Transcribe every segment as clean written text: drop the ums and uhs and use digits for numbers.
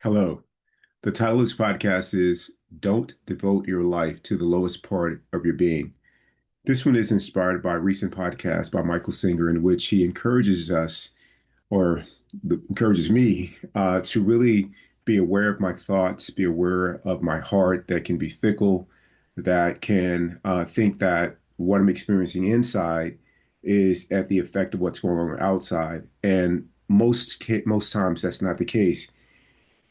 Hello. The title of this podcast is Don't Devote Your Life to the Lowest Part of Your Being. This one is inspired by a recent podcast by Michael Singer, in which he encourages us, or encourages me, to really be aware of my thoughts, be aware of my heart that can be fickle, that can think that what I'm experiencing inside is at the effect of what's going on outside. And most times that's not the case.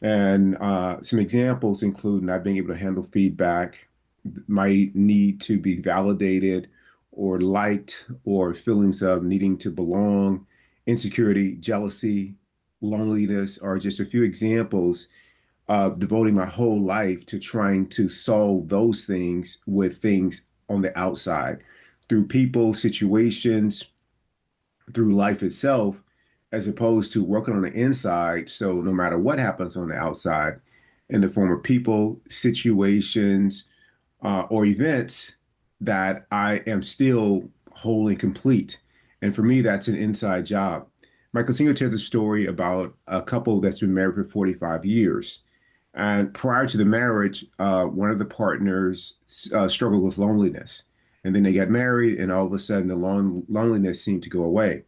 And some examples include not being able to handle feedback, might need to be validated or liked, or feelings of needing to belong, insecurity, jealousy, loneliness are just a few examples of devoting my whole life to trying to solve those things with things on the outside through people, situations, through life itself, as opposed to working on the inside. So no matter what happens on the outside, in the form of people, situations, or events, that I am still whole and complete. And for me, that's an inside job. Michael Singer tells a story about a couple that's been married for 45 years. And prior to the marriage, one of the partners struggled with loneliness. And then they got married, and all of a sudden, the loneliness seemed to go away.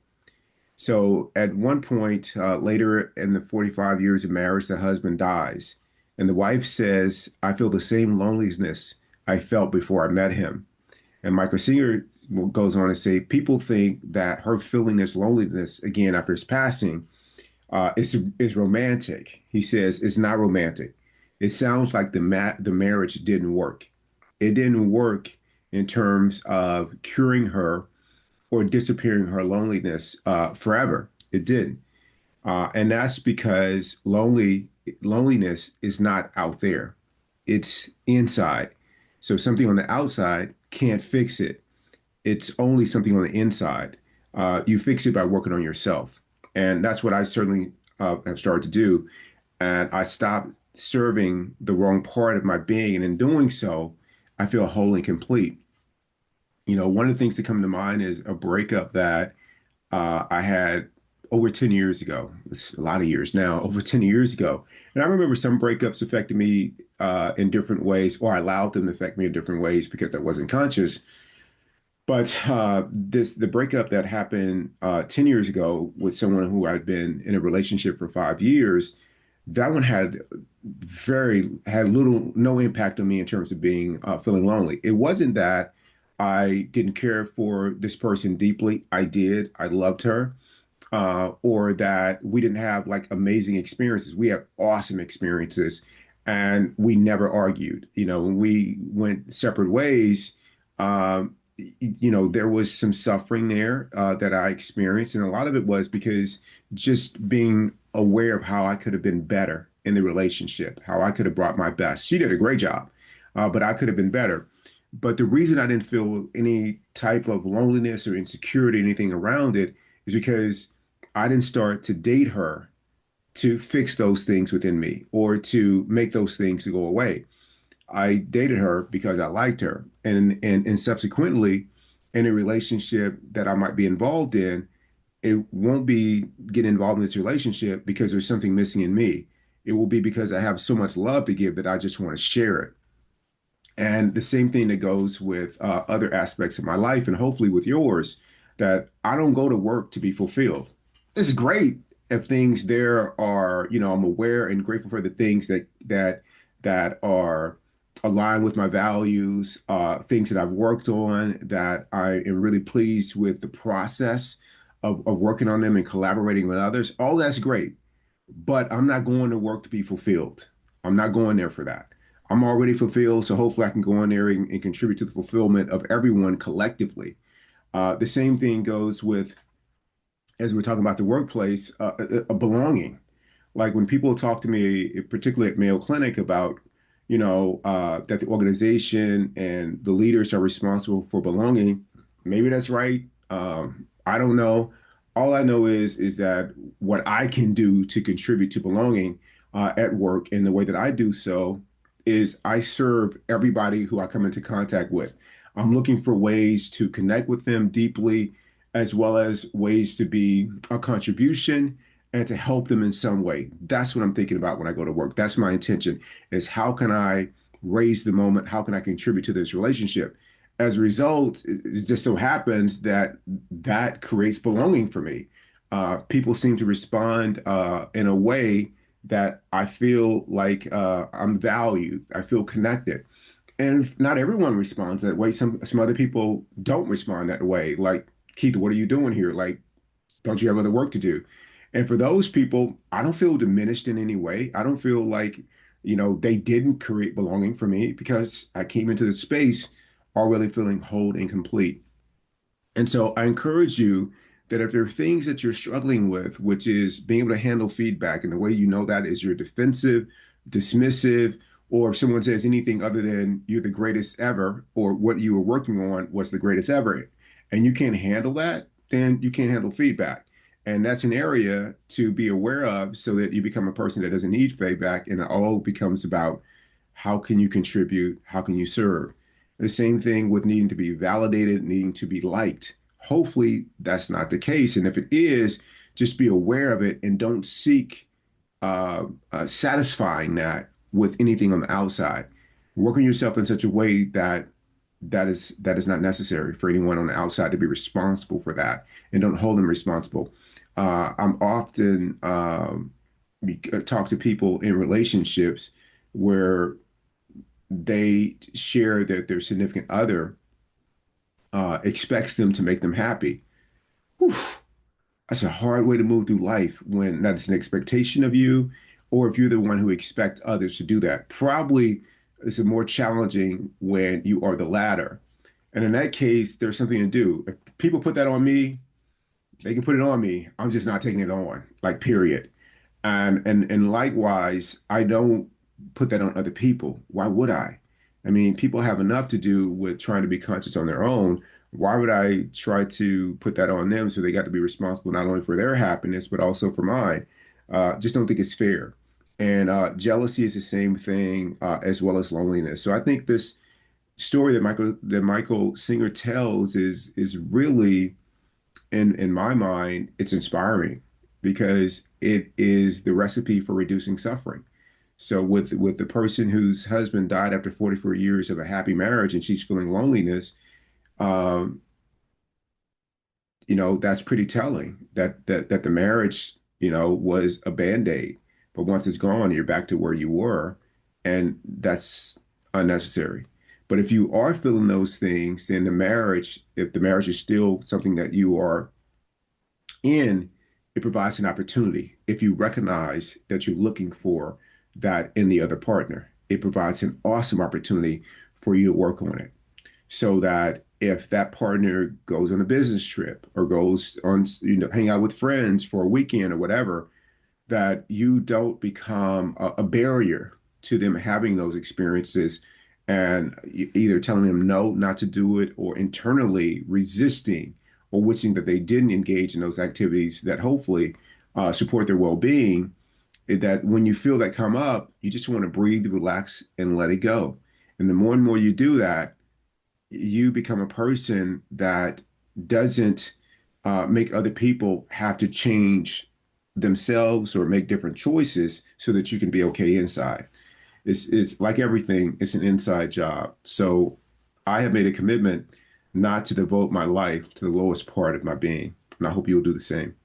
So at one point, later in the 45 years of marriage, the husband dies. And the wife says, I feel the same loneliness I felt before I met him. And Michael Singer goes on to say, people think that her feeling this loneliness again after his passing is romantic. He says it's not romantic. It sounds like the marriage didn't work. It didn't work in terms of curing her or disappearing her loneliness forever. It didn't. And that's because loneliness is not out there. It's inside. So something on the outside can't fix it. It's only something on the inside. You fix it by working on yourself. And that's what I certainly have started to do. And I stopped serving the wrong part of my being. And in doing so, I feel whole and complete. One of the things that come to mind is a breakup that I had over 10 years ago. It's a lot of years now, over 10 years ago. And I remember some breakups affected me in different ways, or I allowed them to affect me in different ways because I wasn't conscious. But the breakup that happened 10 years ago with someone who I'd been in a relationship for 5 years, that one had little, no impact on me in terms of being feeling lonely. It wasn't that I didn't care for this person deeply. I did. I loved her. Or that we didn't have like amazing experiences. We had awesome experiences and we never argued. When we went separate ways, there was some suffering there that I experienced. And a lot of it was because just being aware of how I could have been better in the relationship, how I could have brought my best. She did a great job, but I could have been better. But the reason I didn't feel any type of loneliness or insecurity, anything around it, is because I didn't start to date her to fix those things within me or to make those things to go away. I dated her because I liked her. And subsequently, in a relationship that I might be involved in, it won't be get involved in this relationship because there's something missing in me. It will be because I have so much love to give that I just want to share it. And the same thing that goes with other aspects of my life and hopefully with yours, that I don't go to work to be fulfilled. It's great if things there are, I'm aware and grateful for the things that are aligned with my values, things that I've worked on, that I am really pleased with the process of working on them and collaborating with others. All that's great, but I'm not going to work to be fulfilled. I'm not going there for that. I'm already fulfilled, so hopefully I can go in there and contribute to the fulfillment of everyone collectively. The same thing goes with, as we're talking about the workplace, a belonging. Like when people talk to me, particularly at Mayo Clinic, about, that the organization and the leaders are responsible for belonging. Maybe that's right. I don't know. All I know is that what I can do to contribute to belonging at work in the way that I do so is I serve everybody who I come into contact with. I'm looking for ways to connect with them deeply, as well as ways to be a contribution and to help them in some way. That's what I'm thinking about when I go to work. That's my intention is how can I raise the moment? How can I contribute to this relationship? As a result, it just so happens that that creates belonging for me. People seem to respond in a way that I feel like I'm valued. I feel connected. And not everyone responds that way. Some other people don't respond that way. Like, Keith, what are you doing here? Like, don't you have other work to do? And for those people, I don't feel diminished in any way. I don't feel like, they didn't create belonging for me because I came into the space already feeling whole and complete. And so I encourage you that if there are things that you're struggling with, which is being able to handle feedback, and the way you know that is you're defensive, dismissive, or if someone says anything other than you're the greatest ever, or what you were working on was the greatest ever, and you can't handle that, then you can't handle feedback. And that's an area to be aware of so that you become a person that doesn't need feedback, and it all becomes about how can you contribute? How can you serve? The same thing with needing to be validated, needing to be liked. Hopefully, that's not the case. And if it is, just be aware of it and don't seek satisfying that with anything on the outside. Work on yourself in such a way that that is not necessary for anyone on the outside to be responsible for that, and don't hold them responsible. I'm often talk to people in relationships where they share that their significant other expects them to make them happy. Whew, that's a hard way to move through life when that's an expectation of you, or if you're the one who expects others to do that. Probably it's more challenging when you are the latter. And in that case, there's something to do. If people put that on me, they can put it on me. I'm just not taking it on, like, period. And likewise, I don't put that on other people. Why would I? I mean, people have enough to do with trying to be conscious on their own. Why would I try to put that on them so they got to be responsible not only for their happiness, but also for mine? Just don't think it's fair. And jealousy is the same thing, as well as loneliness. So I think this story that Michael Singer tells is really in my mind, it's inspiring because it is the recipe for reducing suffering. So with the person whose husband died after 44 years of a happy marriage and she's feeling loneliness, um, that's pretty telling that the marriage, was a band-aid. But once it's gone, you're back to where you were, and that's unnecessary. But if you are feeling those things, then if the marriage is still something that you are in, it provides an opportunity. If you recognize that you're looking for that in the other partner, it provides an awesome opportunity for you to work on it so that if that partner goes on a business trip or goes on, hang out with friends for a weekend or whatever, that you don't become a barrier to them having those experiences and either telling them no, not to do it, or internally resisting or wishing that they didn't engage in those activities that hopefully support their well-being. That when you feel that come up, you just want to breathe, relax, and let it go. And the more and more you do that, you become a person that doesn't make other people have to change themselves or make different choices so that you can be okay inside. It's like everything, it's an inside job. So I have made a commitment not to devote my life to the lowest part of my being. And I hope you'll do the same.